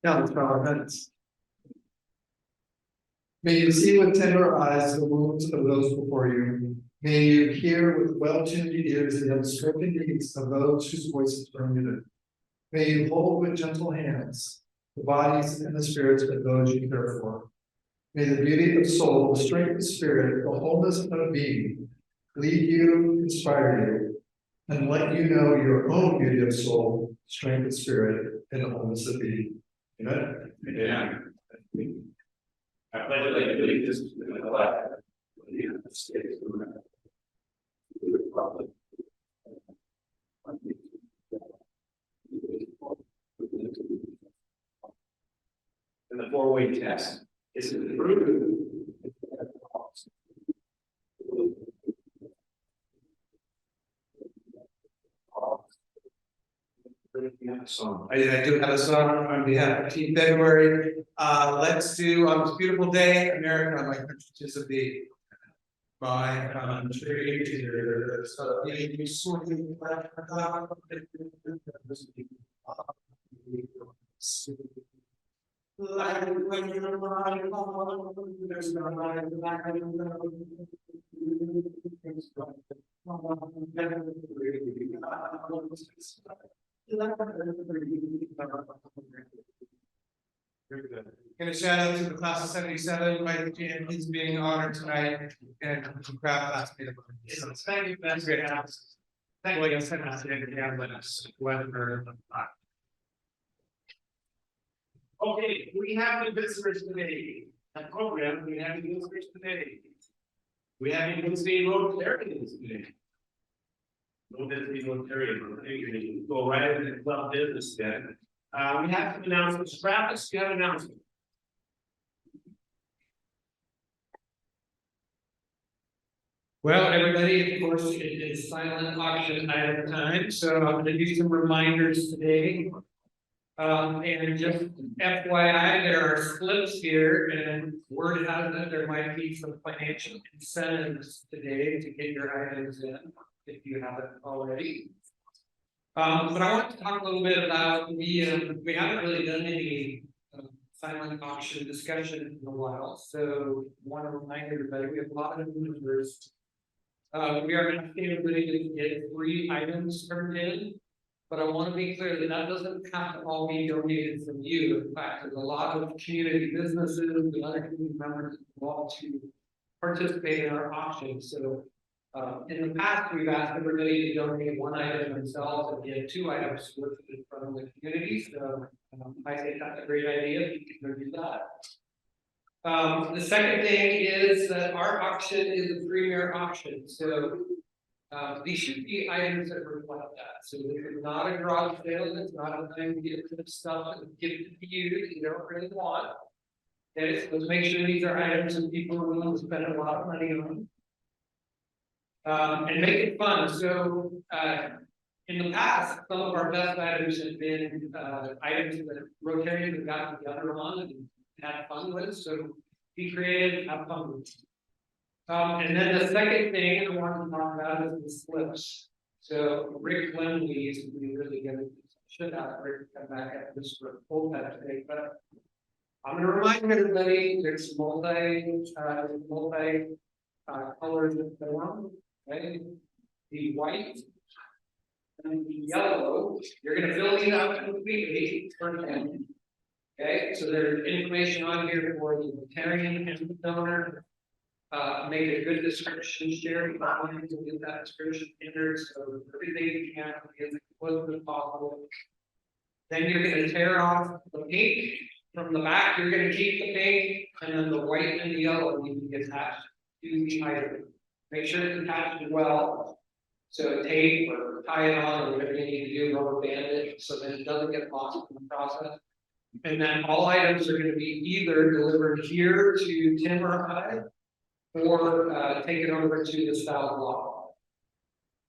Yeah, let's bow our heads. May you see with tender eyes the wounds of those before you. May you hear with well-tuned ears the unspoken needs of those whose voices are muted. May you hold with gentle hands the bodies and the spirits of those you care for. May the beauty of soul, the strength of spirit, the wholeness of being lead you, inspire you, and let you know your own beauty of soul, strength of spirit, and the wholeness of being. Amen. Yeah. I pledge allegiance to the flag of the United States of America, to the republic, and the four-way test is approved. I do have a song on behalf of Team February. Let's do on this beautiful day, America, my country tis of thee. My country tis of thee, sweet like when you're lying alone, there's no light like Very good. And a shout out to the class of 77, Mike Jan, he's being honored tonight, and proud classmate of mine. Thank you, that's great. Thank you. Okay, we have the visitors today. That program, we have the visitors today. We have the visiting Rotarians today. No visiting Rotarians, go right into the club business then. We have some announcements. Travis, you have an announcement. Well, everybody, of course, it is silent auction item time, so I'm going to do some reminders today. And just FYI, there are slips here, and word has it there might be some financial incentives today to get your items in, if you haven't already. But I want to talk a little bit about we haven't really done any silent auction discussion in a while, so I want to remind everybody we have a lot of members. We are asking everybody to get 3 items turned in, but I want to be clear that that doesn't have to all be donated from you. In fact, there's a lot of community businesses and other community members who want to participate in our auction. So in the past, we've asked everybody to donate 1 item themselves and get 2 items from the community. So I think that's a great idea if you can do that. The second thing is that our auction is a premier auction. So these should be items that reflect that. So this is not a garage sale. It's not a time to get rid of stuff and give it to you that you don't really want. Okay, so let's make sure these are items that people are willing to spend a lot of money on. And make it fun. So in the past, some of our best items have been items that Rotarians have gotten together on and had fun with. So be creative, have fun with. And then the second thing I want to talk about is the slips. So Rick Lindley used to be really good. Should have Rick come back at this for a full time today, but I'm going to remind everybody there's multi colors of form. Okay, the white and the yellow. You're going to fill these out completely. Okay, so there's information on here for the Rotarian and the donor. Make a good description, share it online to get that description in there, so everything you can is as close as possible. Then you're going to tear off the pink from the back. You're going to keep the pink, and then the white and the yellow need to be attached to the item. Make sure it's attached well. So tape or tie it on, or whatever you need to do, rubber band it, so that it doesn't get lost in the process. And then all items are going to be either delivered here to Tim or I, or take it over to the style block.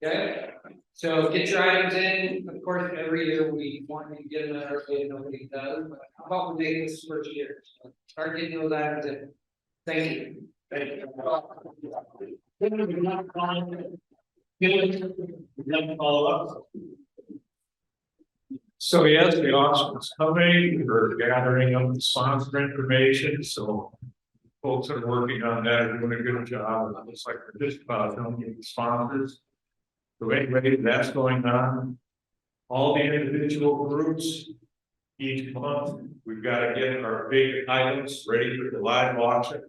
Okay, so get your items in. Of course, every year we want you to get them early, nobody does. But how about we make this first year? So start getting those items in. Thank you. Thank you. Follow up. So yes, the auction's coming, we're gathering up the sponsor information, so. Folks that are working on that are doing a good job, it looks like we're just about done with the sponsors. So anyway, that's going on. All the individual groups, each month, we've got to get our big items ready for the live auction.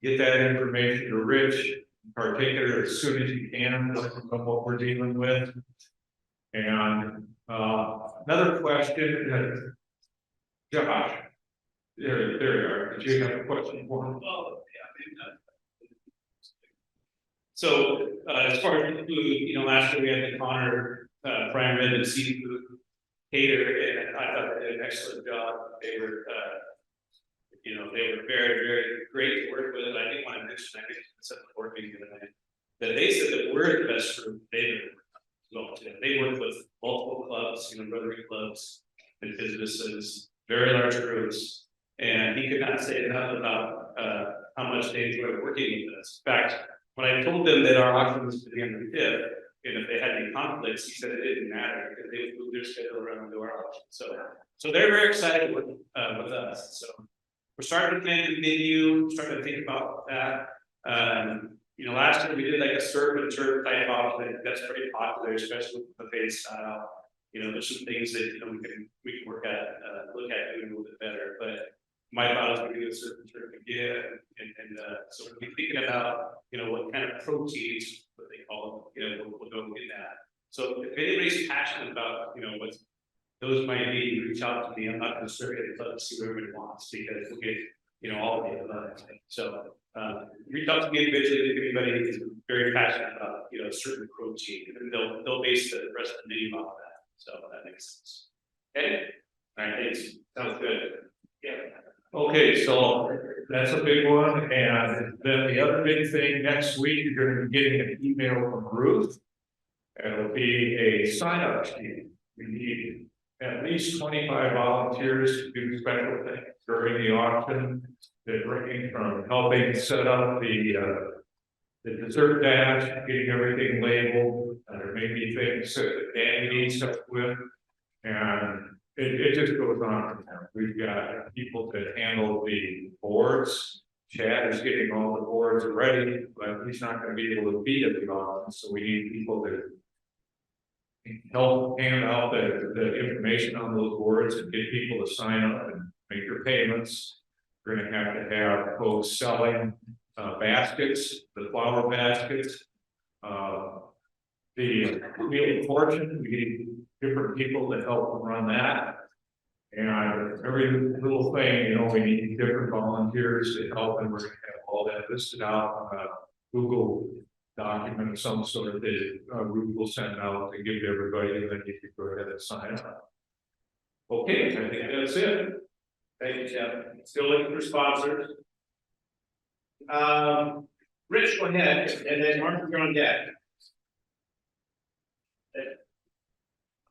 Get that information to Rich, particular as soon as you can, of what we're dealing with. And another question, Josh, there you are. Did you have a question for him? Oh, yeah. So as far as the food, you know, last year we had the Connor prime rib and seafood cater, and I thought they did an excellent job. They were, you know, they were very, very great to work with. And I didn't want to mention, I think it's at the board meeting the other night, that they said that we're the best group they've ever worked with. They work with multiple clubs, you know, Rotary clubs and businesses, very large groups. And he could not say enough about how much they enjoy working with us. In fact, when I told them that our auction was to be on the 5th, and if they had any conflicts, he said it didn't matter because they would move their schedule around to our auction. So they're very excited with us. So we're starting to plan the menu, starting to think about that. You know, last year we did like a serve and serve type auction. That's pretty popular, especially with the face style. You know, there's some things that, you know, we can work at, look at doing a little bit better. But my thought is we're going to certain trip again, and so we'll be thinking about, you know, what kind of proteins, what they call them, you know, we'll go in that. So if anybody's passionate about, you know, what those might be, reach out to me. I'm not going to survey it, but see what everybody wants, because we'll get, you know, all of the above. So reach out to me individually if anybody is very passionate about, you know, a certain protein, and they'll base the rest of the menu off of that. So that makes sense. Okay. All right. Thanks. Sounds good. Yeah. Okay, so that's a big one, and then the other big thing next week, you're going to be getting an email from Ruth. And it'll be a sign-up sheet. We need at least 25 volunteers to do special things during the auction. They're ranging from helping set up the dessert dash, getting everything labeled. There may be things that Danny needs help with, and it just goes on from there. We've got people that handle the boards. Chad is getting all the boards ready, but he's not going to be able to be at the auction, so we need people to help hand out the information on those boards and get people to sign up and make their payments. We're going to have folks selling baskets, the flower baskets, the Wheel of Fortune. We need different people to help run that. And every little thing, you know, we need different volunteers to help, and we're going to have all that listed out on a Google document of some sort that Ruth will send out to give to everybody, and then you can go ahead and sign up. Okay, I think that's it. Thank you, Jeff. Still looking for sponsors. Rich, go ahead, and then Mark, you're on deck.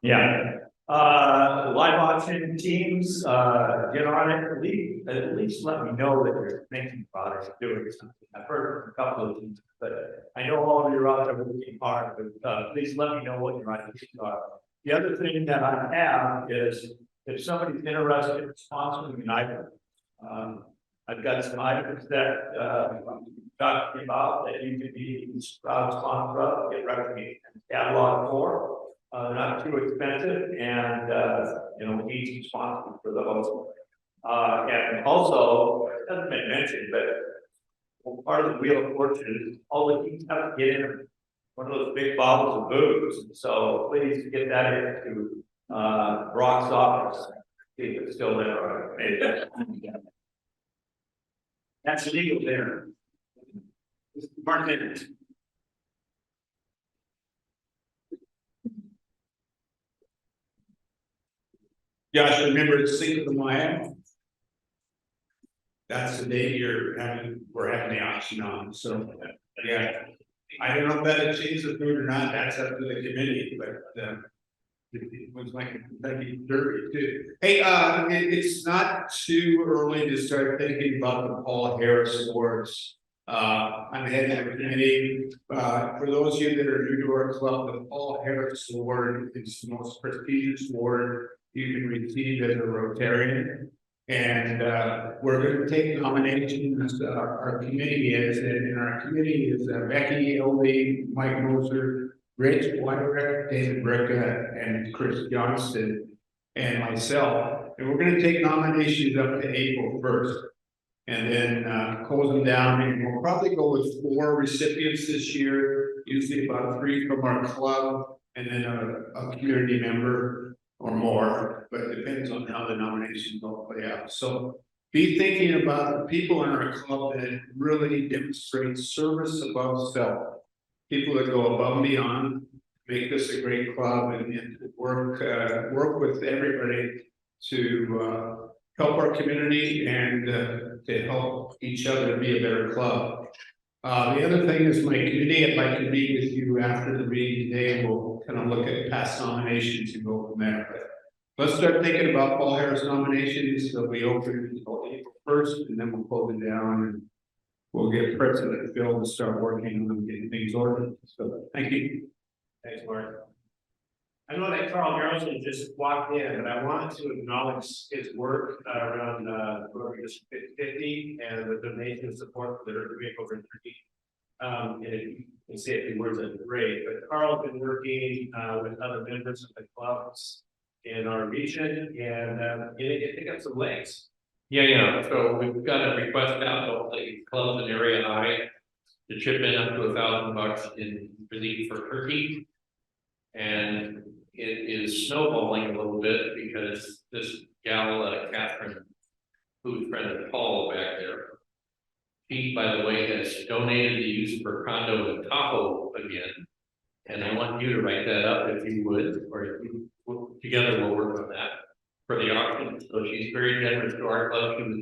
Yeah, live auction teams, get on it, at least let me know that you're thinking about it, doing something. I've heard from a couple of teams, but I know all of you are out there working hard, but please let me know what your ideas are. The other thing that I have is, if somebody's interested in sponsoring an item, I've got some items that I'm talking about that you could be proud sponsor of, get recommended and catalog for. They're not too expensive, and you know, easy sponsor for those. And also, it hasn't been mentioned, but part of the Wheel of Fortune is all the teams have to get in one of those big bottles of booze. So please get that into Brock's office. See if it's still there. That's legal there. Mark Leonard. Josh, remember Cinco de Mayo? That's the day we're having the auction on, so, yeah. I don't know if that'll change the food or not, that's up to the committee, but, it was like a Kentucky Derby too. Hey, it's not too early to start thinking about the Paul Harris Awards. I'm head of the committee. For those of you that are new to our club, the Paul Harris Award is the most prestigious award you can receive as a Rotarian. And we're going to take nominations. Our committee is, and our committee is Becky Elby, Mike Moser, Rich Wyrick, David Bricka, and Chris Johnston, and myself. And we're going to take nominations up to April 1st. And then close them down, and we'll probably go with 4 recipients this year, usually about 3 from our club, and then a community member or more, but it depends on how the nominations all play out. So be thinking about the people in our club that really demonstrate service above self. People that go above and beyond, make this a great club, and work with everybody to help our community and to help each other be a better club. The other thing is my committee, I'd like to meet with you after the meeting today. We'll kind of look at past nominations and go from there. But let's start thinking about Paul Harris nominations. They'll be open until April 1st, and then we'll close it down and we'll get President Phil to start working on getting things ordered. So thank you. Thanks, Mark. I know that Carl Harrelson just walked in, but I wanted to acknowledge his work around Rotary District 50 and the donation support for the Rotary over in Turkey. And if you can say a few words, that'd be great. But Carl's been working with other members of the clubs in our region, and it picked up some legs. Yeah. So we've got a request out to the clubs in Area I to chip in up to $1,000 in relief for Turkey. And it is snowballing a little bit because this gal, Catherine, who's friend of Paul back there, she, by the way, has donated the use of her condo in Tahoe again. And I want you to write that up if you would, or if you together we'll work on that for the auction. So she's very generous to our club. She was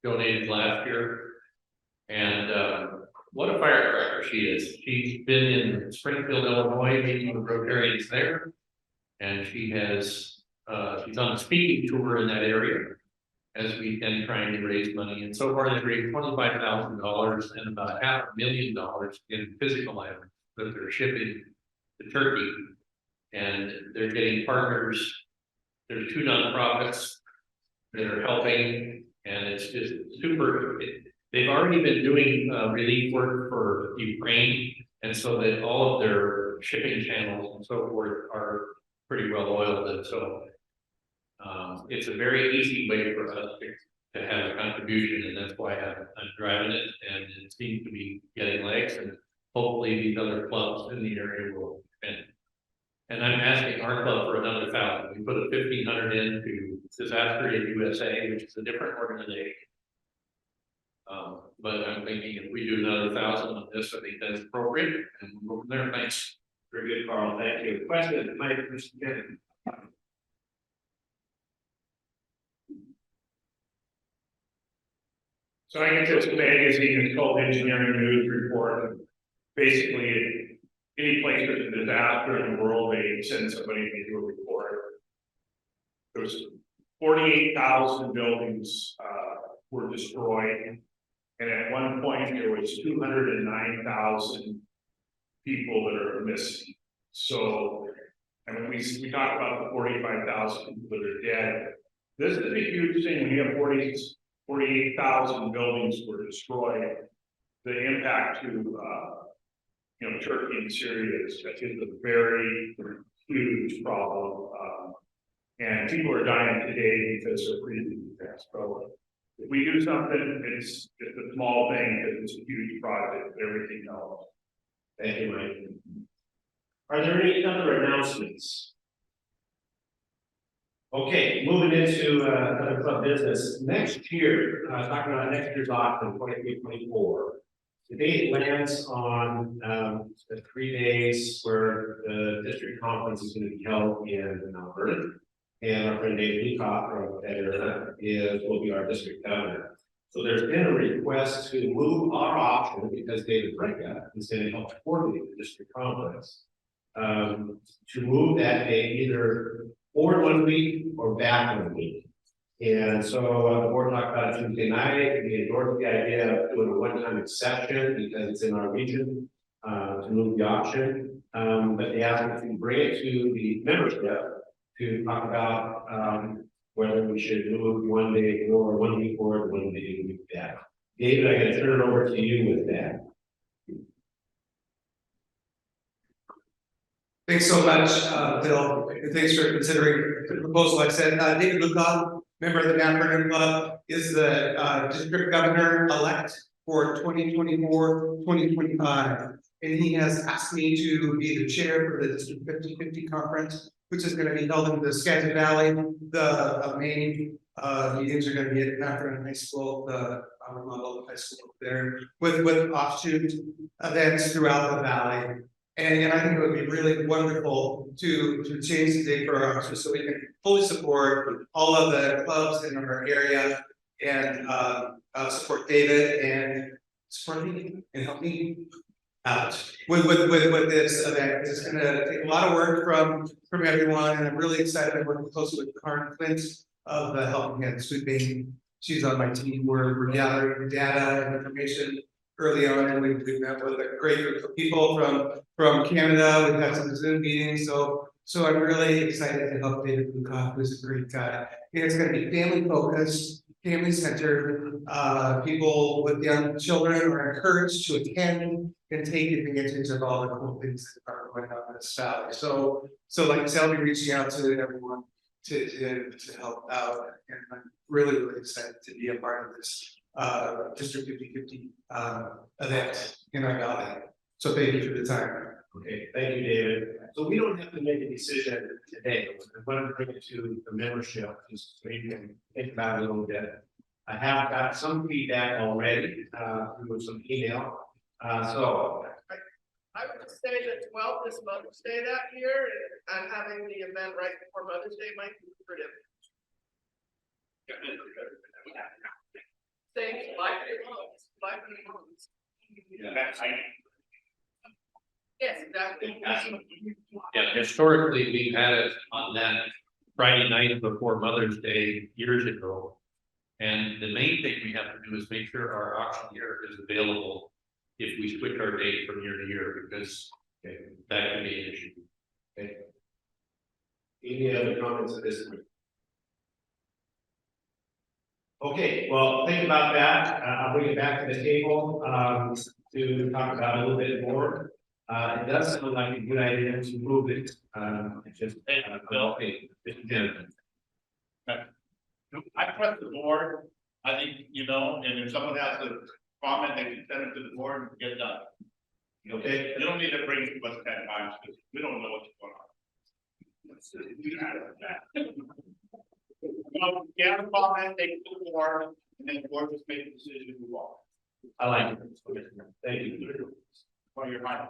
donated last year. And what a firecracker she is. She's been in Springfield, Illinois, meeting with Rotarians there. And she has, she's on a speaking tour in that area as we've been trying to raise money. And so far they've raised $25,000 and about $500,000 in physical items that they're shipping to Turkey. And they're getting partners. There's 2 nonprofits that are helping, and it's just super. They've already been doing relief work for Ukraine, and so that all of their shipping channels and so forth are pretty well oiled, and so it's a very easy way for us to have a contribution, and that's why I'm driving it, and it seems to be getting legs, and hopefully these other clubs in the area will expand. And I'm asking our club for another 1,000. We put a 1,500 into Disaster Aid USA, which is a different organization. But I'm thinking if we do another 1,000 on this, I think that's appropriate, and we'll go from there. Thanks. Very good, Carl. Thank you. Question, Mike, Mr. Kennedy. So I get this magazine, it's called Engineering News Report. Basically, any place there's a disaster in the world, they send somebody to do a report. There's 48,000 buildings were destroyed. And at one point there was 209,000 people that are missing. So, I mean, we talk about the 45,000 people that are dead. This is a huge thing. We have 48,000 buildings were destroyed. The impact to Turkey and Syria is a very huge problem. And people are dying today because of breathing fast. So if we do something, it's just a small thing because it's a huge project, everything else. Thank you, Mike. Are there any other announcements? Okay, moving into other club business. Next year, talking about next year's auction, 23-24. The date lands on the 3 days where the district conference is going to be held in Alberta. And our friend Dave Leacock from that area will be our district governor. So there's been a request to move our auction because David Bricka is going to help coordinate the district conference. To move that date either forward 1 week or back 1 week. And so the board talked about it Tuesday night, we endorsed the idea of doing a one-time exception because it's in our region to move the auction. But they asked us to bring it to the membership to talk about whether we should move 1 day or 1 week forward, 1 day week back. David, I'm gonna turn it over to you with that. Thanks so much, Bill, and thanks for considering the proposal. Like I said, David Lucan, member of the Mount Vernon Club, is the district governor-elect for 2024-2025. And he has asked me to be the chair for the District 50/50 conference, which is going to be held in the Skagit Valley. The main meetings are going to be at Mount Vernon High School, the model high school there, with offshoot events throughout the valley. And I think it would be really wonderful to change the date for our auction so we can fully support all of the clubs in our area and support David and support me and help me out with this event. It's gonna take a lot of work from everyone, and I'm really excited. I'm working closely with Karen Clint of the Helping Hand Sweeping. She's on my team. We're gathering data and information early on, and we've met with a great group of people from Canada. We've had some Zoom meetings, so I'm really excited to help David Lukoff, who's a great guy. And it's going to be family focused, family centered. People with young children are encouraged to attend and take advantage of all the cool things that are going on in this valley. So like I said, I'll be reaching out to everyone to help out, and I'm really excited to be a part of this District 50/50 event in our valley. So thank you for the time. Okay, thank you, David. So we don't have to make a decision today. I want to bring it to the membership, just so you can think about it a little bit. I have got some feedback already through some email. So I would just say that 12th is Mother's Day that year, and having the event right before Mother's Day might be lucrative. Thanks, like yes, exactly. Yeah, historically, we've had it on that Friday night before Mother's Day years ago. And the main thing we have to do is make sure our auctioneer is available if we switch our date from year to year, because that can be an issue. Okay. Any other comments at this point? Okay, well, think about that. I'll bring it back to the table to talk about a little bit more. It does sound like a good idea to move it. It's just Bill, I trust the board. I think, you know, and if someone has a comment, they can send it to the board and get it done. okay. You don't need to bring it to us 10 times because we don't know what's going on. You have a comment, take it to the board, and then the board just make a decision to move on. I like it. Thank you. For your mind.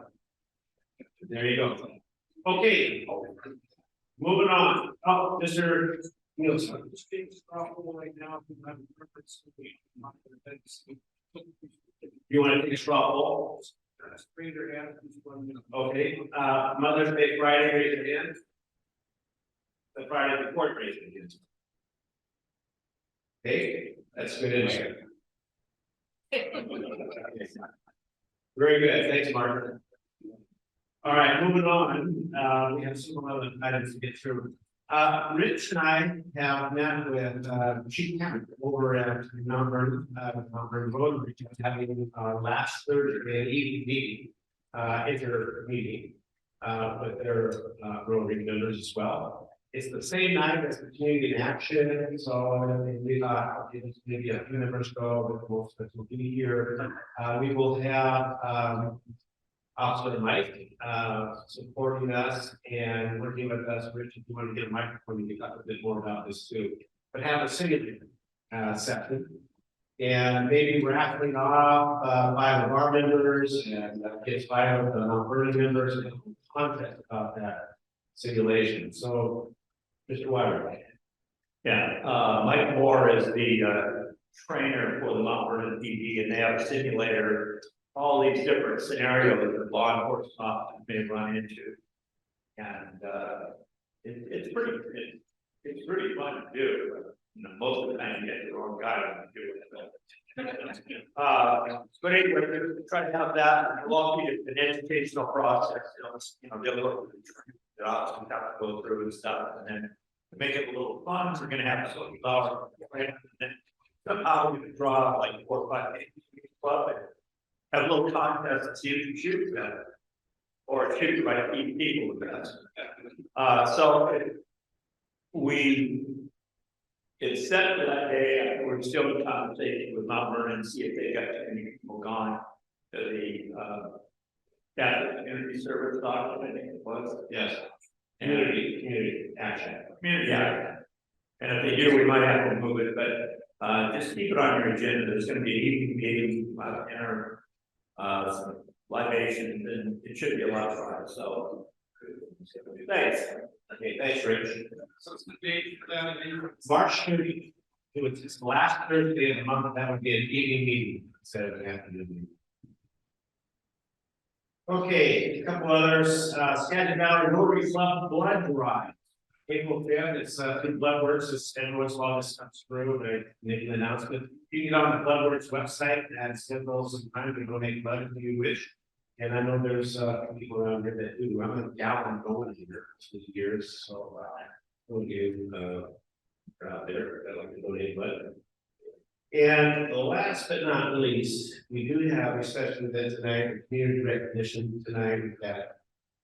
There you go. Okay. Moving on. Oh, Mr. Nielsen. You want to take a straw poll? Okay, Mother's Day Friday, raise your hand. The Friday before, raise your hand. Okay, that's good insight. Very good, thanks, Mark. All right, moving on, we have some other items to get through. Rich and I have met with Chief Cameron over at Mount Vernon Rotary, having last Thursday evening meeting, inter-meeting with their Rotary members as well. It's the same night as the community in action, so we thought maybe a few members go, but most of us will be here. We will have Officer Mike supporting us and working with us. Rich, if you want to get a microphone, you can talk a bit more about this too. But have a singing session, and maybe raffling off 5 of our members and get 5 of the Mount Vernon members and contest about that simulation. So, Mr. Wyler. Yeah, Mike Moore is the trainer for the Mount Vernon PD, and they have a simulator, all these different scenarios that law enforcement officers may run into. And it's pretty fun to do. You know, most the time you get the wrong guy to do it. But anyway, we're trying to have that, and it'll all be an educational process, they'll look at the jobs we have to go through and stuff, and then to make it a little fun, we're gonna have a social hour. And then somehow we can draw like 4 or 5 club and have a little contest and see if you shoot better. Or shoot by people best. It's set for that day. We're still in conversation with Mount Vernon, see if they got any people gone to the Catholic Community Service Doc, I think it was. Yes. Community action. Community action. And if they do, we might have to move it, but just keep it on your agenda. There's going to be an evening meeting, dinner, some libations, and it should be a lot of fun. So thanks. Okay, thanks, Rich. So it's the date for that, March 30th. It's the last Thursday of the month, that would be an evening meeting instead of an afternoon meeting. Okay, a couple others, Skagit Valley Rotary Club Blood Drive. April 5th, it's through Bloodworks, as everyone's law this comes through, they make an announcement. You can get on the Bloodworks website and schedule some time to donate blood if you wish. And I know there's people around here that do. I'm a gallon going here for years, so we'll give out there that like to donate blood. And last but not least, we do have a special event tonight, a community recognition tonight. We've got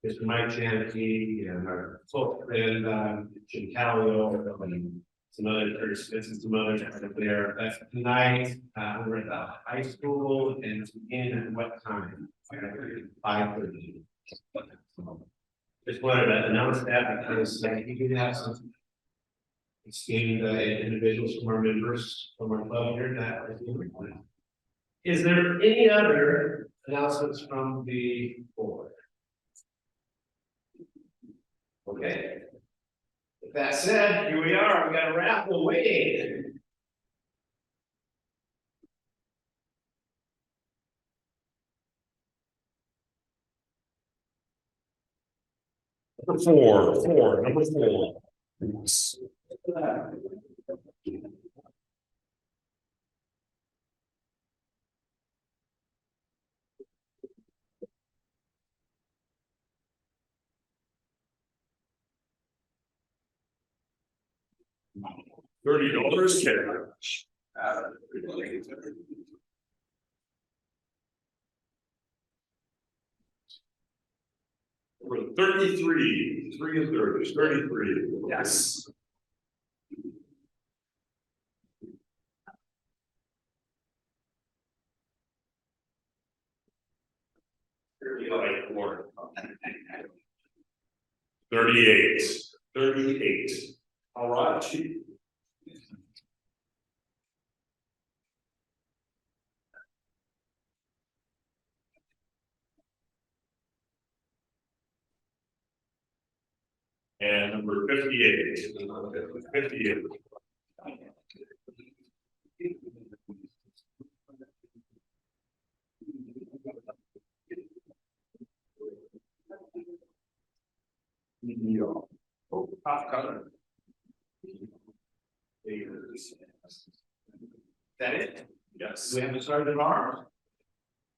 Mr. Mike Janicki and our close friend Jim Callio and some other participants and some others there. That's tonight. We're at the high school and it's begin at what time? 5:30. Just wanted to announce that because you can have some esteemed individuals from our members from our club here that is doing it. Is there any other announcements from the board? Okay. With that said, here we are. We got a raffle waiting. Number four. $30 cash. We're 33, 3 and 30, 33. Yes. Like 38. All right, Chief. And number 58. 58. Oh, top color. Is that it? Yes. We have a sergeant at arms.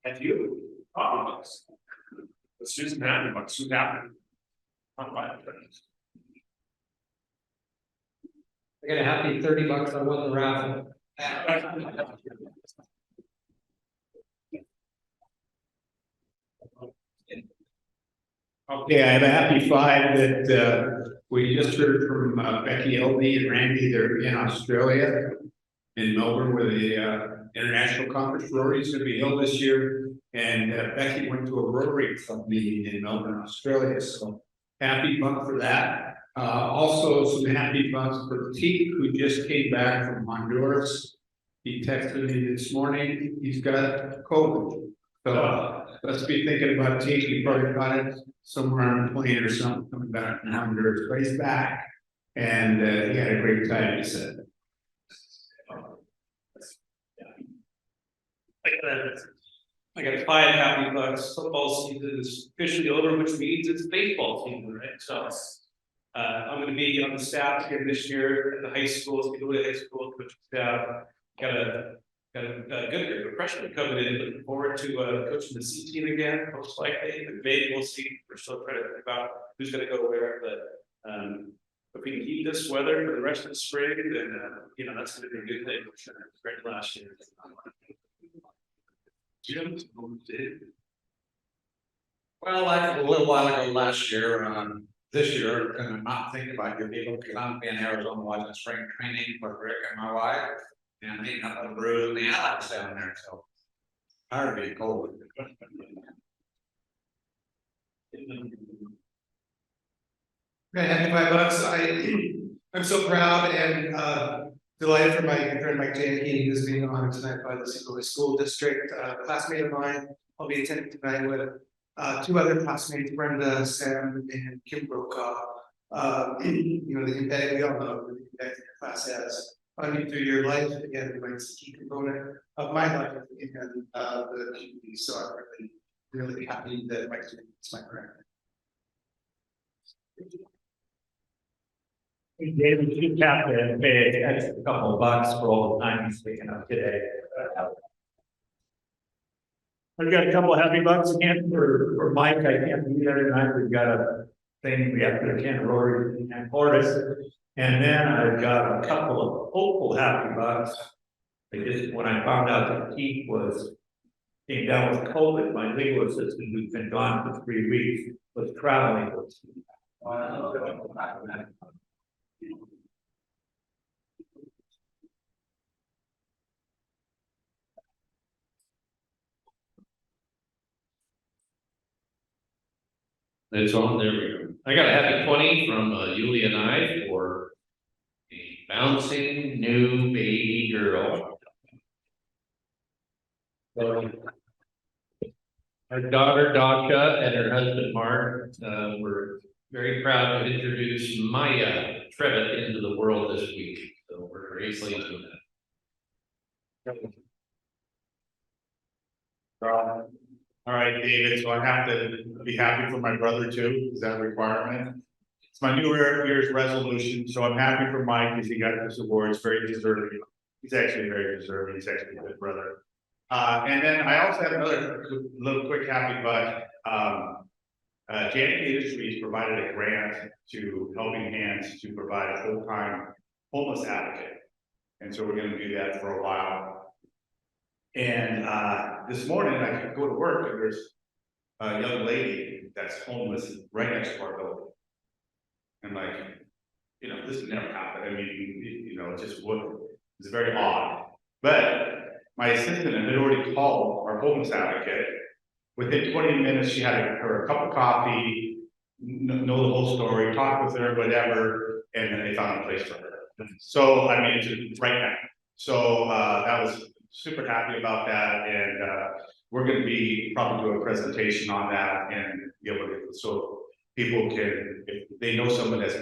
Have you? Susan happened, but Susan happened. I got a happy $30 I won the raffle. Okay, I have a happy 5 that we just heard from Becky LB and Randy. They're in Australia, in Melbourne, where the International Conference Rotary is going to be held this year. And Becky went to a Rotary Club meeting in Melbourne, Australia. So happy month for that. Also, some happy months for Teak, who just came back from Honduras. He texted me this morning. He's got COVID. So let's be thinking about Teak. He probably got it somewhere on a plane or something coming back from Honduras. But he's back. And he had a great time, he said. I got 5 happy bucks. Football season is officially over, which means it's baseball season, right? So I'm gonna be on the staff here this year at the high school, Sedro Woolley High School, coaching staff. Got a good group of freshmen coming in, looking forward to coaching the C team again, most likely, but maybe we'll see. We're still trying to think about who's gonna go where, but if we can keep this weather for the rest of the spring, then you know, that's gonna be a good thing. It's great last year. Jim, Well, like a little while ago last year, this year, I'm gonna not think about your people, because I'm in Arizona watching spring training with Rick and my wife. And eating up the brews and the Alex down there, so. Tired of being cold. Okay, happy $5. I'm so proud and delighted for my good friend Mike Janke, who's being honored tonight by the Sedro Woolley School District, classmate of mine. I'll be attending tonight with two other classmates, Brenda, Sam, and Kim Brokaw. You know, the impact, we all know the impact your class has on you through your life. Again, it's a key component of my life and the community. So I'm really happy that Mike's doing this, my friend. David, you have to pay an extra couple of bucks for all the time he's taken up today. I've got a couple of happy bucks again for Mike. I can't be there tonight. We've got a thing we have to attend Rotary and Florida. And then I've got a couple of hopeful happy bucks. Because when I found out that Keith came down with COVID, my legal assistant, who's been gone for 3 weeks, was traveling. It's on, there we go. I got a happy 20 from Yulia and I for a bouncing new baby girl. So, our daughter Dasha and her husband Mark were very proud to introduce Maya Trevitt into the world this week. So we're very pleased with that. All right, David, so I have to be happy for my brother too, is that a requirement? It's my New Year's resolution, so I'm happy for Mike because he got this award, it's very deserving. He's actually very deserving, he's actually a good brother. And then I also have another little quick happy buck. Janet Industries provided a grant to Helping Hands to provide a full-time homeless advocate. And so we're gonna do that for a while. And this morning I could go to work and there's a young lady that's homeless right next to our building. And like, you know, this has never happened. I mean, you know, it just wouldn't. It's very odd. But my assistant had already called our homeless advocate. Within 20 minutes, she had her a cup of coffee, know the whole story, talk with her, whatever, and then they found a place for her. So I mean, it's right now. So that was super happy about that, and we're going to be probably do a presentation on that and be able to, so people can, if they know someone that's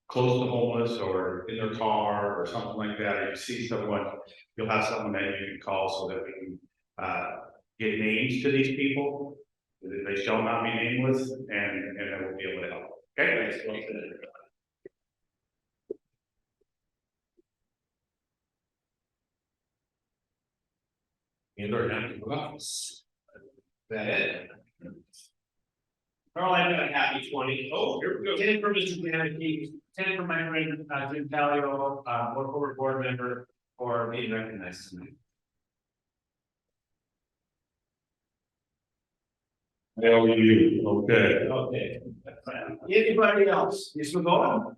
close to homeless or in their car or something like that, or you see someone, you'll have someone that you can call so that we can get names to these people. They shall not be nameless, and then we'll be able to help. Okay, thanks. And/or happy bucks. That it? Carl, I've got a happy 20. Oh, here we go. 10 for Mr. Janicki, 10 for my friend Jim Talio, one former board member for being recognized tonight. LU, okay. Okay. Anybody else? You still going?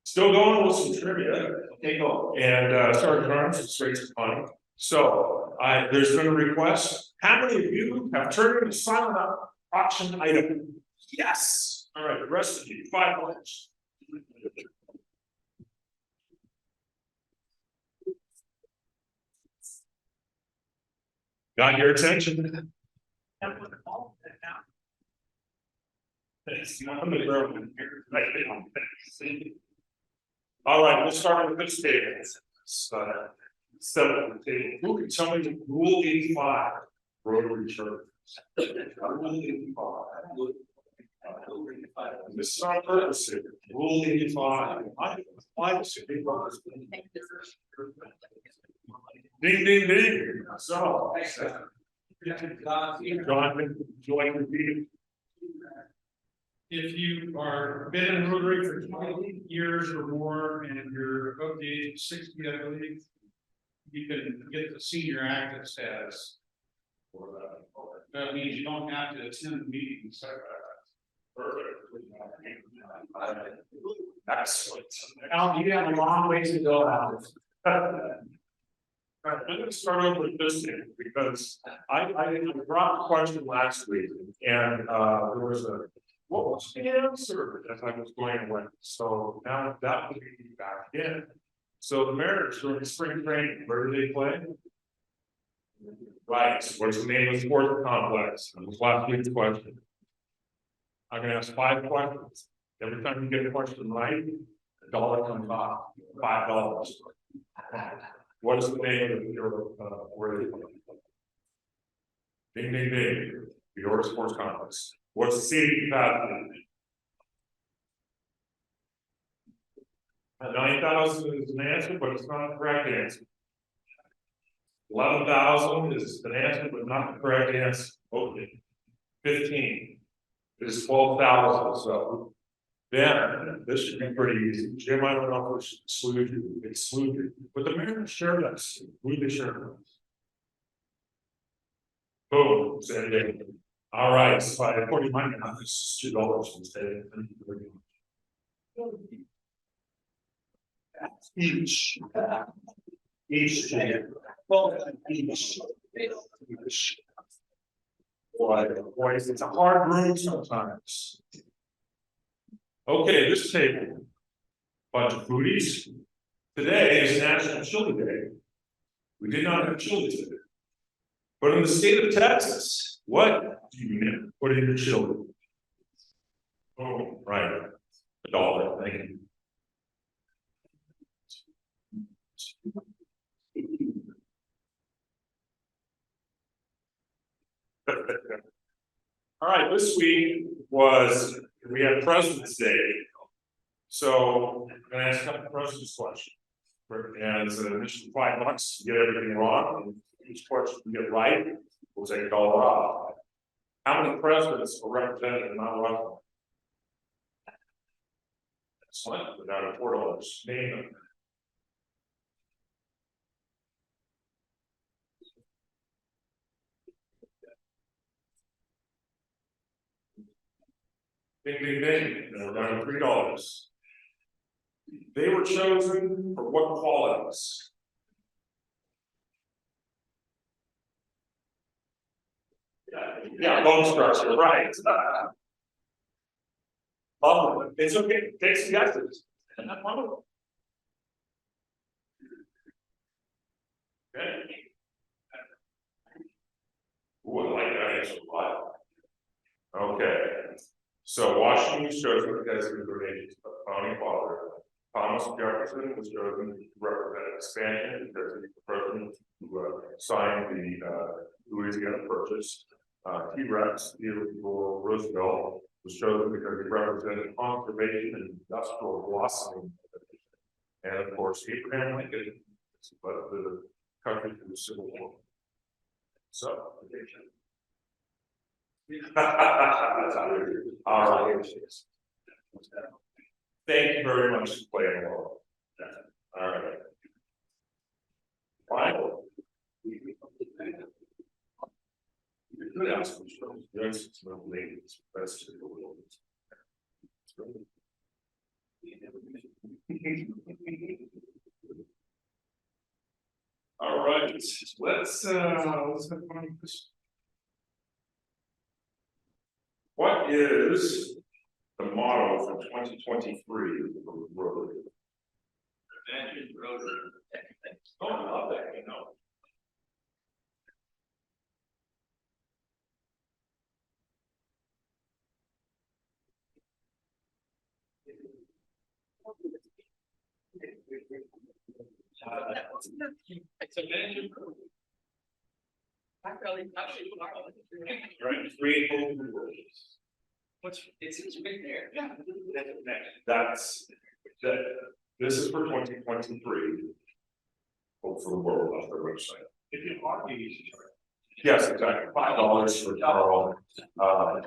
Still going with some trivia, Okay, go. and Sergeant Arms, it's straight to fun. So, there's been a request, how many of you have turned in a silent auction item? Yes, all right, the rest of you, 5 points. Got your attention? I'm gonna throw it in here. Right now. All right, we'll start with this statement. So, who can tell me Rule 85, Rotary Church? Rule 85. This is our purpose here, Rule 85. Ding, ding, ding. So. Jonathan, join the meeting. If you are been in Rotary for 20 years or more and you're above the age of 60, I believe, you can get the senior active status. That means you don't have to attend meetings. Excellent. Al, you have a long ways to go out. I'm gonna start over with this thing because I brought a question last week and there was what was the answer as I was going with? So now that would be back in. So the Mariners during spring training, where do they play? Right, what's the name of the sports complex? That was last week's question. I'm gonna ask 5 questions. Every time you get a question right, $1 comes off, $5. What is the name of your where they play? Ding, ding, ding. The Order Sports Complex. What's the seating capacity? 9,000 is an answer, but it's not the correct answer. 11,000 is an answer, but not the correct answer. Okay. 15 is 12,000. So then this should be pretty easy. Jim, I don't know if it's excluded, but the Mariners shared us. We did share us. Boom, send it in. All right, so I put in my mouth, this is $2 instead. Each. Well, each. Boys, it's a hard room sometimes. Okay, this table. Bunch of foodies. Today is National Chili Day. We did not have chili today. But in the state of Texas, what do you put in your chili? Oh, right. $1, thank you. All right, this week we had President's Day. So I'm gonna ask a couple of President's questions. And it's an initial $5 to get everything wrong. Each question you get right, we'll take $1 off. How many presidents are represented in Mount Rushmore? Excellent, without $4. Name them. Ding, ding, ding, they're down to $3. They were chosen for what qualities? Yeah, bone structure, right. It's okay, take some guesses. And that's one of them. Okay. Ooh, I like that answer a lot. Okay. So Washington was chosen because he was related to the founding father. Thomas Jefferson was chosen to represent expansion because he's the president who signed the Louisiana Purchase. T-Rex, Theodore Roosevelt, was chosen because he represented conservation and industrial blossoming. And of course, Abraham Lincoln, but the country through the Civil War. So, all right. Thank you very much for playing along. All right. Final. Good answer. Yes, it's not ladies. Best in the world. All right, let's have fun. What is the motto for 2023 of Rotary? Advantage Rotary. Oh, I love that, you know. It's advantage. I really. Right, 3 open words. It's right there. Yeah. That's, this is for 2023. Hope for the world off their website. If you are, you should try. Yes, exactly, $5 for Carl,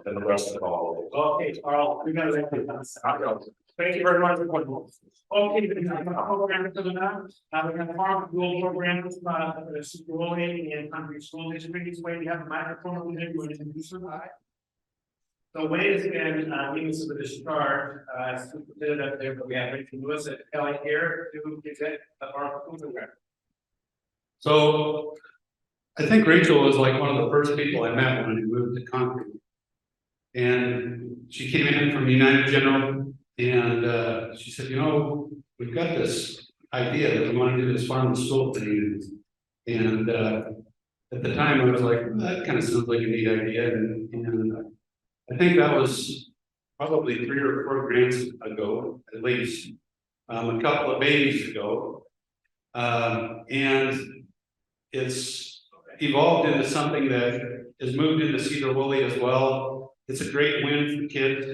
and the rest of all. Okay, Carl, we gotta wrap it up. Thank you very much for pointing. Okay, the program for the now, we have farm school programs, the Sedro Woolley and country school districts, where we have a microphone, and everyone is introduced by. So Wade has been, meeting with the discharge, superintendent up there, but we have Rachel Lewis and Kelly here to present the farm school program. So I think Rachel was like one of the first people I met when I moved to Concord. And she came in from United General and she said, you know, we've got this idea that we want to do this farm to school thing. And at the time I was like, well, that kind of sounds like a neat idea. And I think that was probably 3 or 4 grants ago, at least, a couple of babies ago. And it's evolved into something that has moved into Sedro Woolley as well. It's a great win for kids.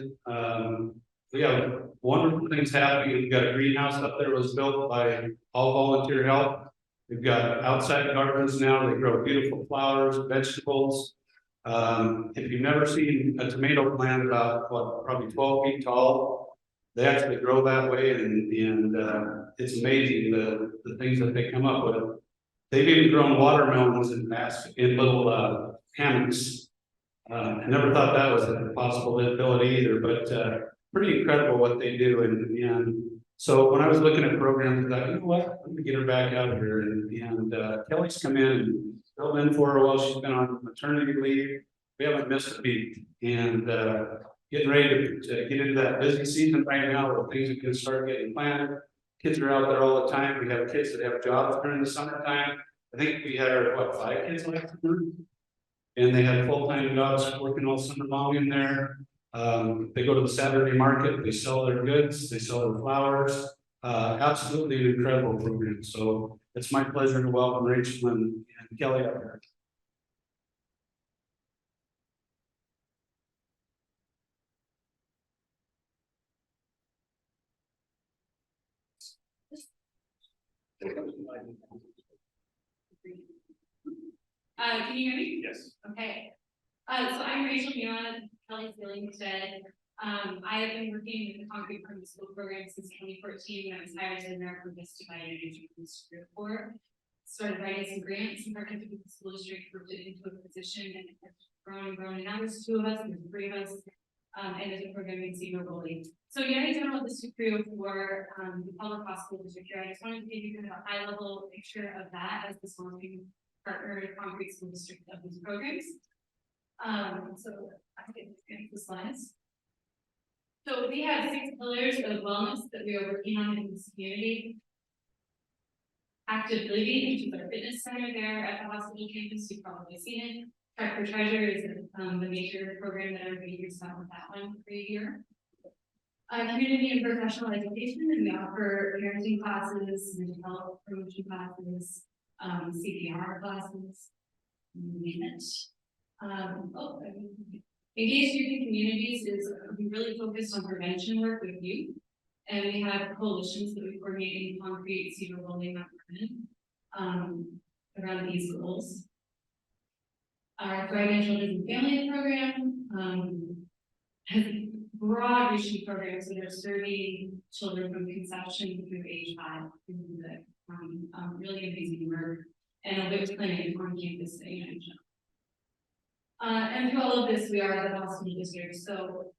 We have wonderful things happening. We've got a greenhouse up there that was built by all volunteer help. We've got outside gardens now. They grow beautiful flowers, vegetables. If you've never seen a tomato plant about probably 12 feet tall, they actually grow that way, and it's amazing the things that they come up with. They've even grown watermelons in little hammocks. I never thought that was a possibility either, but pretty incredible what they do. And so when I was looking at programs, I thought, you know what, I'm gonna get her back out here. And Kelly's come in and filled in for her while she's been on maternity leave. We haven't missed a beat, and getting ready to get into that busy season right now where things are gonna start getting planted. Kids are out there all the time. We have kids that have jobs during the summertime. I think we had 5 kids last year, and they had full-time jobs working all summer long in there. They go to the Saturday market, they sell their goods, they sell their flowers. Absolutely an incredible program. So it's my pleasure to welcome Rachel and Kelly up here. Can you hear me? Yes. Okay. So I'm Rachel Muan, Kelly's dealing today. I have been working with the Concrete Permanent School Program since 2014 when I was hired as an American Vista by United Report. Started writing some grants and partnered with the school district, grouped it into a position, and it's grown and grown. And now there's 2 of us, there's 3 of us, and there's a program in Sedro Woolley. So United General District Crew for the public hospital district here. I just wanted to give you kind of a high level picture of that as the sponsoring partner concrete school district of these programs. So I can get the slides. So we have 6 pillars of wellness that we are working on in this community. Active Living, which is our fitness center there at the hospital campus. You've probably seen it. Track for Treasure is the major program that everybody hears about with that one for a year. Community and professional education, and we offer parenting classes, mental health promotion classes, CPR classes, Engaged Youth in Communities is we really focused on prevention work with youth, and we have coalitions that we coordinate in concrete, Sedro Woolley, around these goals. Our Thriving Children and Family program has broad reaching programs that are serving children from conception through age 5. Really amazing work, and a big clinic on campus at United General. And through all of this, we are the hospital district, so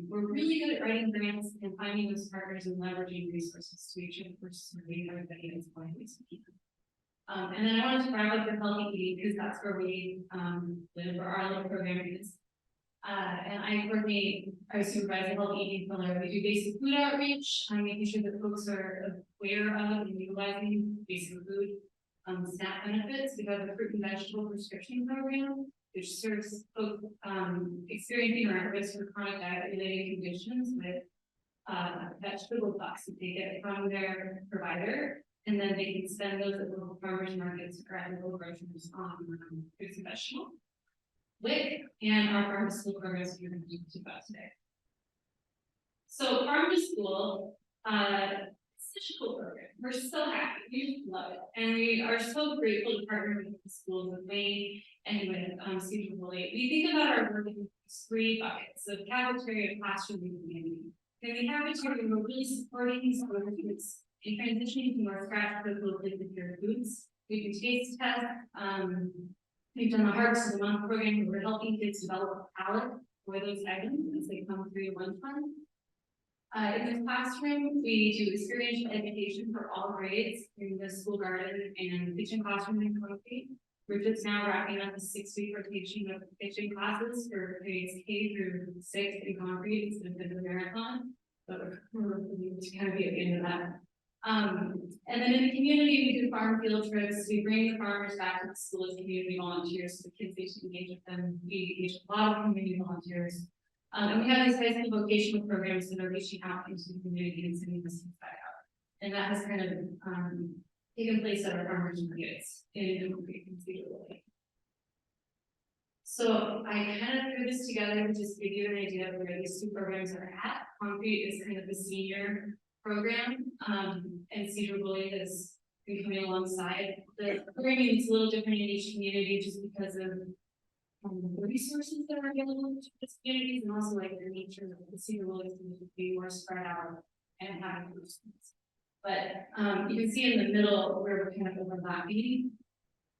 we're really good at writing grants and finding those partners and leveraging resources to make sure that we're serving everybody as widely as we can. And then I wanted to brag up the healthy eating because that's where we live, where our little program is. And I supervise the healthy eating pillar. We do basic food outreach, making sure that folks are aware of and utilizing basic food SNAP benefits. We have a fruit and vegetable prescription program, which serves folks experiencing or at risk for chronic diet-related conditions with vegetable bucks that they get from their provider, and then they can spend those at local farmers markets or at local groceries on fruits and vegetables. WIC and our pharmaceutical programs you're going to do about today. So Farm to School, such a cool program. We're so happy. We just love it. And we are so grateful to partner with the schools with Wayne and with Sedro Woolley. We think about our work in 3 buckets of cafeteria, classroom, and community. In the cafeteria, we're really supporting these students in transitioning to more scratch critical their foods. We do taste tests. We've done the Hearts of the Month program where we're helping kids develop a palate for those items as they come through lunchtime. In the classroom, we do experiential education for all grades in the school garden and kitchen classroom and concrete. We're just now wrapping up a 6-week rotation of kitchen classes for grades K through 6 in concrete. It's been a marathon, but we're to kind of be at the end of that. And then in the community, we do farm field trips. We bring the farmers back to the school as community volunteers, so the kids get to engage with them. We engage a lot of community volunteers. And we have these high school vocational programs that are reaching out into the community and sending us back out. And that has kind of taken place at our farmers markets in Sedro Woolley. So I kind of threw this together to just give you an idea of where these 2 programs are at. Concrete is kind of the senior program, and Sedro Woolley has been coming alongside. The programming is a little different in each community just because of the resources that are available to these communities, and also like the nature of the Sedro Woolley is to be more spread out and having resources. But you can see in the middle where we're kind of overlapping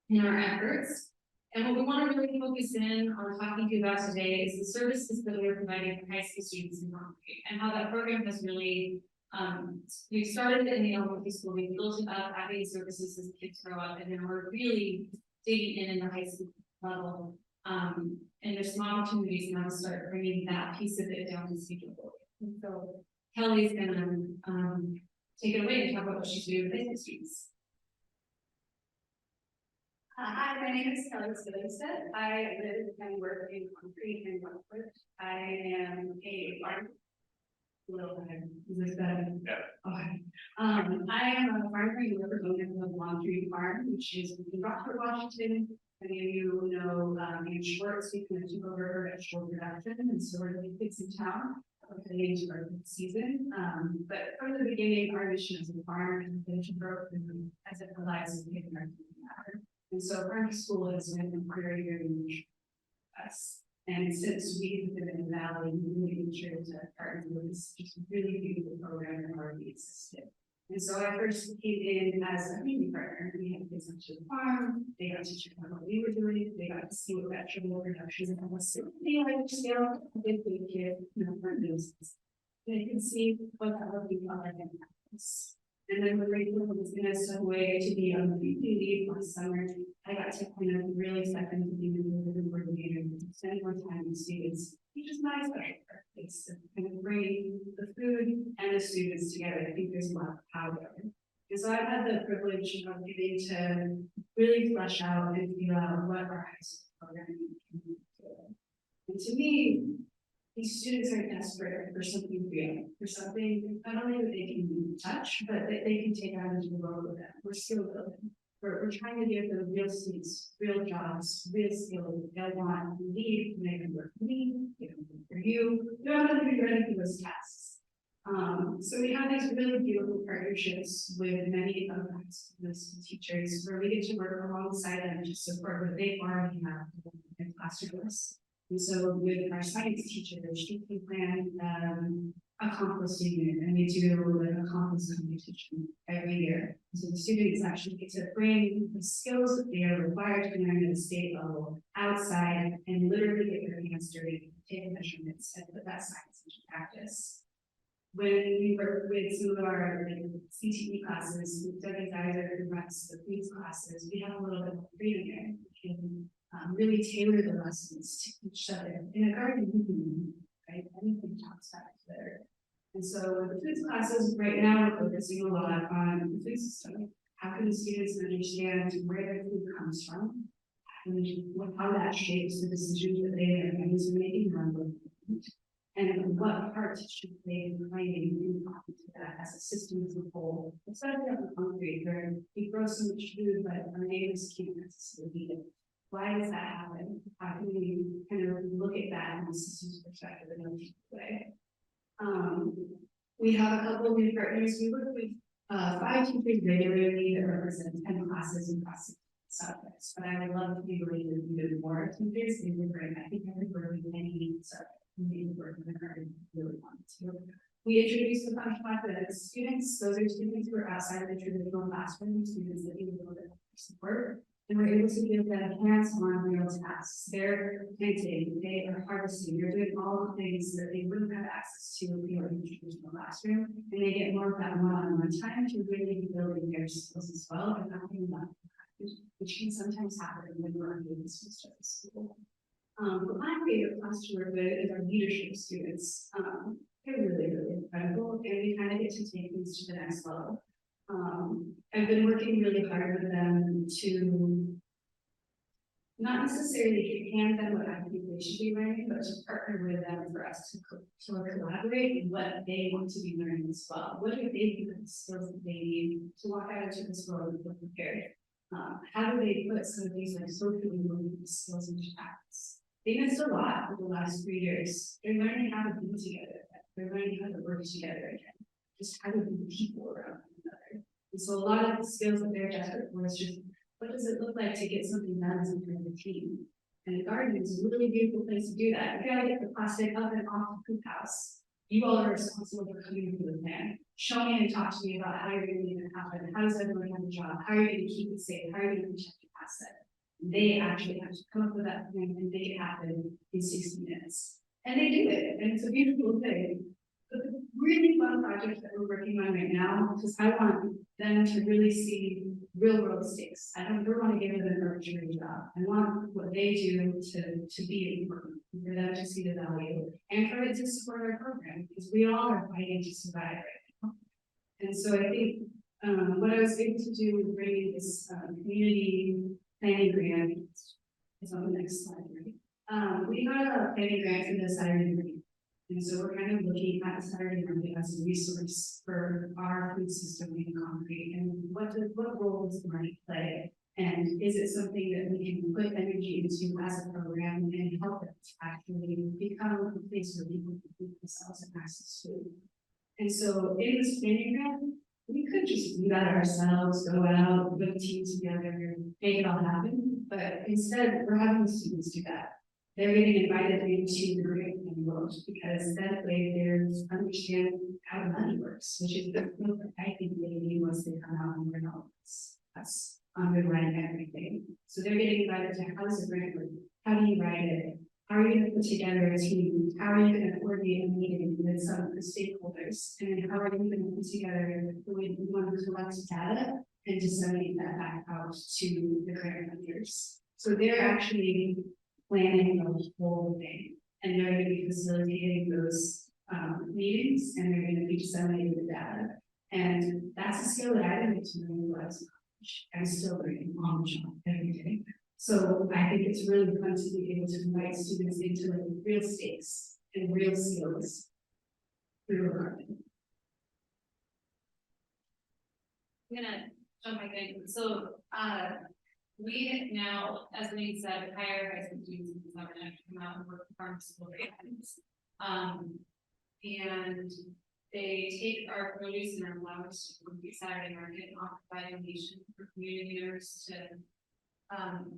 in our efforts. And what we want to really focus in on talking to you about today is the services that we are providing for high school students in concrete and how that program has really we started in the elementary school, we built it up, adding services as kids grow up, and then we're really digging in the high school level. And there's some opportunities now to start bringing that piece of it down to Sedro Woolley. And so Kelly's gonna take it away and talk about what she's doing with high school students. Hi, my name is Kelly Skillingstead. I live and work in concrete and Westwood. I am a farm. Is this better? Yeah. Okay. I am a farmer and representative of Laundry Farm, which is in Rockford, Washington. Many of you know Ann Schwartz, we kind of took over her vegetable production, and so we're the kids in town. Heading into our season, but from the beginning, our mission as a farm and potential growth as it provides in our matter. And so farm to school has been very, very much us. And since we have been in the valley, we really made sure to partner with this just really beautiful program that already existed. And so I first came in as a community partner. We had kids up to the farm, they got to check out what we were doing, they got to see what vegetable production was. So they like scale a big kid, for business. They can see what that would be like in practice. And then when Rachel was going to step away to be on the leave last summer, I got to kind of really step into being the coordinator and spend more time with students, which is my special purpose of kind of bringing the food and the students together. I think there's a lot of power there. And so I've had the privilege of getting to really flesh out and figure out what our high school programming can do. And to me, these students are desperate for something real, for something not only that they can touch, but that they can take out into the world with them. We're skill building. We're trying to give them real seats, real jobs, real skills that want to lead, they can work for me, they can work for you. You don't have to be ready for those tasks. So we have these really beautiful partnerships with many of the teachers where we get to work alongside them to support what they already have in classrooms. And so with our science teacher, she can plan a compost unit, and we do a compost competition every year. So the students actually get to bring the skills that they are required to learn at the state level outside and literally get their hands dirty, take measurements, and put that science into practice. When we work with some of our CTE classes, with Debbie Geiser, who runs the foods classes, we have a little bit of freedom there. We can really tailor the lessons to each other. In a garden, right? Anything talks back there. And so with the foods classes, right now we're focusing a lot on the food system. How can the students understand where their food comes from? How that shapes the decisions that they and their families are making around the food. And what part should they be playing in that as a system as a whole, especially on the concrete where we grow so much food, but our neighbors can't necessarily eat it. Why does that happen? How can we kind of look at that from a systems perspective in a way? We have a couple of new partners. We work with 5 teachers regularly that represent 10 classes across subjects, but I would love to be really even more teachers in different. I think I would work with many subjects. Maybe work with her and really want to. We introduced the functional academics students. Those are students who are outside of the traditional classroom, students that need a little bit of support. And we're able to give them hands-on real tasks. They're planting, they are harvesting, they're doing all the things that they wouldn't have access to if they were in the traditional classroom. And they get more of that one-on-one time to really be building their skills as well, and not being left behind, which can sometimes happen when we're doing this stuff at school. My favorite class to work with is our leadership students. They're really, really incredible, and we kind of get to take things to the next level. I've been working really hard with them to not necessarily hand them what I think they should be learning, but to partner with them for us to collaborate in what they want to be learning as well. What do they think are the skills that they need to walk out into this world and feel prepared? How do they put some of these like social skills into practice? They missed a lot over the last 3 years. They're learning how to be together. They're learning how to work together again. Just how to be people around one another. And so a lot of the skills that they're desperate for is just, what does it look like to get something done as a kind of team? And a garden is a really beautiful place to do that. You gotta get the plastic up and off the poop house. You all are responsible for coming up with a plan. Show me and talk to me about how you're gonna make it happen. How does everyone have a job? How are you gonna keep it safe? How are you gonna protect your asset? They actually have to come up with that plan and make it happen in 60 minutes. And they do it, and it's a beautiful thing. But the really fun project that we're working on right now, because I want them to really see real world stakes. I don't want to give them an arbitrary job. I want what they do to be important, for them to see the value, and for it to support our program, because we all are fighting to survive right now. And so I think what I was able to do with bringing this community planning grant is on the next slide, right? We got a planning grant from the Saturday Market. And so we're kind of looking at the Saturday Market as a resource for our food system in concrete, and what role does the market play? And is it something that we can put energy into as a program and help it to actually become a place where people can feed themselves and access food? And so in this planning grant, we could just do that ourselves, go out, put a team together, make it all happen. But instead, we're having the students do that. They're getting invited into the grant world because that way they understand how the money works, which is the thing that I think they need once they come out and learn all this. That's underwriting everything. So they're getting invited to how does the grant work? How do you write it? How are you going to put together a team? How are you going to coordinate a meeting with some of the stakeholders? And then how are you going to put together the way you want to collect data and disseminate that back out to the grant funders? So they're actually planning the whole thing, and they're going to be facilitating those meetings, and they're going to be disseminating the data. And that's a skill that I didn't get to learn when I was in college. I'm still learning on the job every day. So I think it's really fun to be able to invite students into like real stakes and real skills through learning. I'm gonna jump back in. So we now, as Wayne said, hire high school students in the summer to come out and work with farm school programs. And they take our produce and our flowers to the Saturday Market and offer by donation for community members to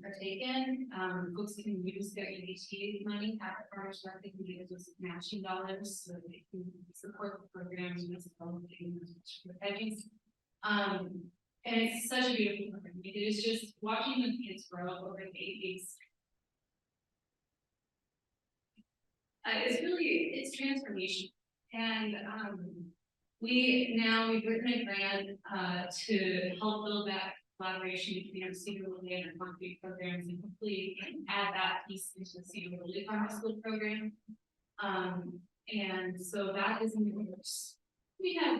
partake in. Folks can use their EBT money at the farmers market and give us matching dollars so that they can support the programs and the veggies. And it's such a beautiful program. It is just watching the kids grow up over the 8 weeks. It's transformation. And we've written a grant to help build that collaboration between our Sedro Woolley and our concrete programs, and hopefully add that piece into the Sedro Woolley Farm School program. And so that is in the works. We have,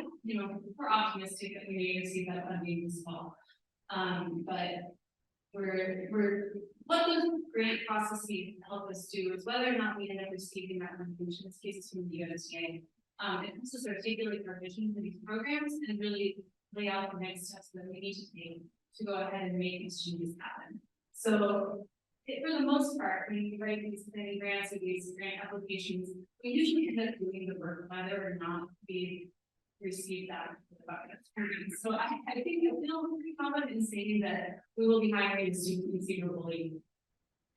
we're optimistic that we may receive that funding this fall. But what those grant processes help us do is whether or not we end up receiving that funding, in this case it's from the USDA. It helps us articulate our vision for these programs and really lay out the next steps that we need to take to go ahead and make these changes happen. So for the most part, when we write these planning grants or these grant applications, we usually end up doing the work, whether or not we receive that. So I think I feel pretty confident in saying that we will be hiring a student in Sedro Woolley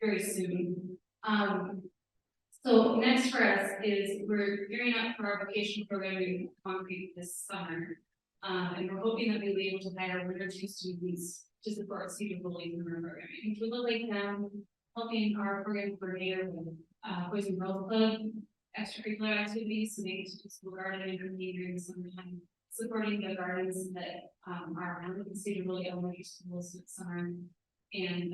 very soon. So next for us is we're gearing up for our vocational programming concrete this summer. And we're hoping that we'll be able to hire 1 or 2 students to support Sedro Woolley in our programming. Which will like them helping our program coordinator with Boys and Girls Club, extracurricular activities, so they get to do school gardening and during the summertime, supporting the gardens that are around the Sedro Woolley elementary schools this summer, and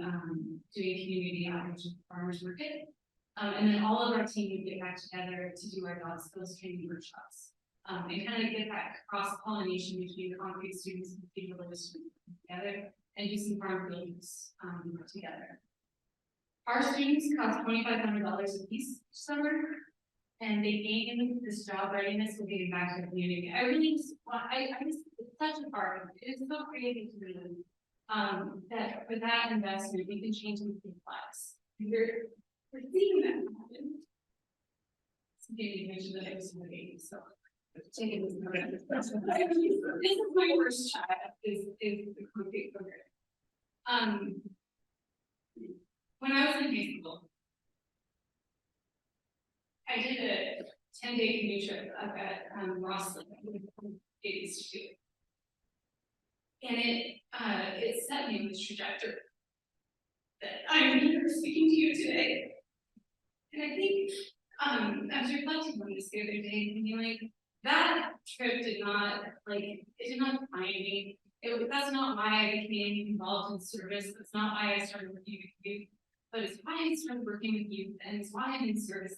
doing community outreach with farmers market. And then all of our team would get back together to do our dog skills training workshops. And kind of get that cross pollination between the concrete students and the Sedro Woolley students together, and do some farm fields together. Our students cost $2,500 a piece each summer, and they gain this job readiness with getting back to the community. I really just, it's such a part. It's so crazy to me that for that investment, we can change the class. We're seeing that happen. Maybe mentioned that I was in the baby, so. This is my first child, is the concrete program. When I was in high school, I did a 10-day canoe trip up at Roslyn with the Institute. And it set me on this trajectory that I'm here speaking to you today. And I think I was reflecting on this the other day and being like, that trip did not define me. That's not why I became involved in service. That's not why I started working with youth, but it's why I started working with youth, and it's why I'm in service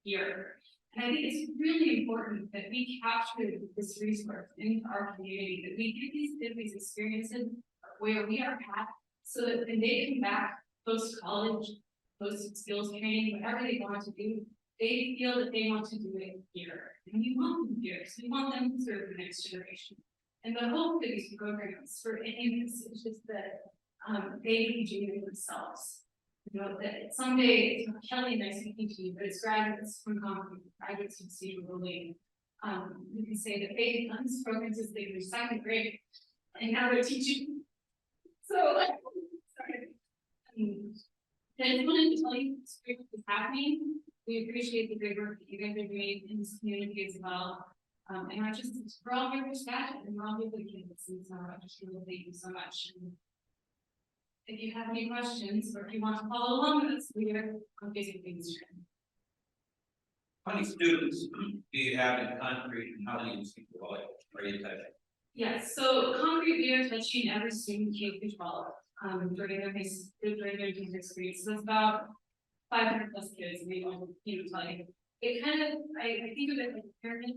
here. And I think it's really important that we capture this resource into our community, that we get these experiences where we are at, so that when they come back post-college, post-skills training, whatever they want to do, they feel that they want to do it here. And we want them here, so we want them to serve the next generation. And the hope of these programs for any of this is just that they can do it themselves. You know, that someday, it's not Kelly and I speaking to you, but it's graduates from Concord, graduates from Sedro Woolley. You can say that they have done this program since they were 2nd grade, and now they're teaching. So, sorry. I just wanted to tell you this is happening. We appreciate the great work that you guys are doing in this community as well. And we're all here for staff, and we're all here for the kids, and so I just really thank you so much. And if you have any questions, or if you want to follow along with us, we are on Facebook and Instagram. How many students do you have in concrete, and how many people are you touching? Yes, so concrete, we are touching every student K through 12 during their teacher experience. So it's about 500 plus kids, and we don't, tell you. It kind of, I think of it like a pyramid.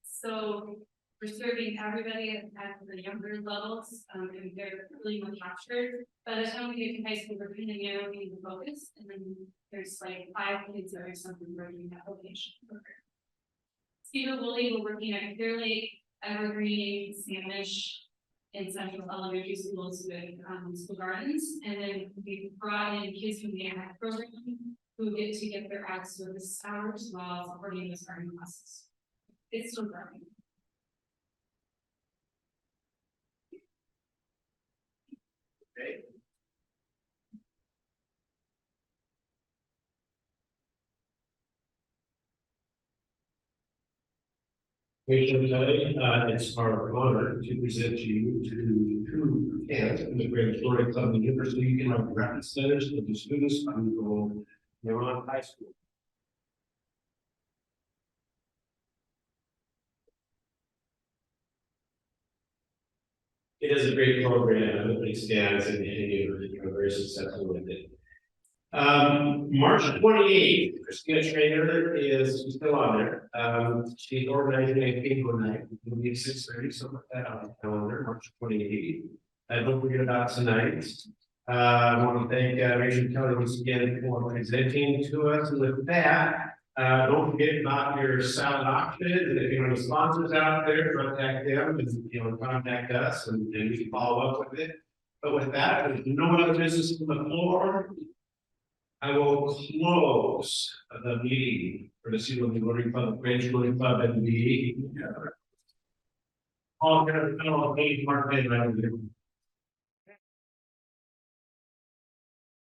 So we're serving everybody at the younger levels, and they're really more captured. By the time we get to high school, we're kind of narrowing the focus, and then there's like 5 kids that are something working that vocation program. Sedro Woolley, we're working at Clear Lake, Evergreen, Sanish, and Central Elementary Schools with school gardens, and then we brought in kids from the ag program who get to get their ag service hours while supporting those garden classes. It's still growing. Okay. It's our honor to present you to 2 candidates from the Great Florida Club University in our reference centers of the students who go beyond high school. It is a great program. I hope it stands and you're very successful with it. March 28th, Christina Trainer is still on there. She's organizing a bingo night. It'll be at 6:30, so put that on the calendar, March 28th. And don't forget about tonight. I want to thank Rachel Kelly once again for presenting to us. And with that, don't forget about your salad option. And if you have any sponsors out there, contact them and contact us, and we can follow up with it. But with that, there's no other business on the floor. I will close the meeting for the Sedro Woolley Rotary Club, Grange Rotary Club, and the. All, Mark,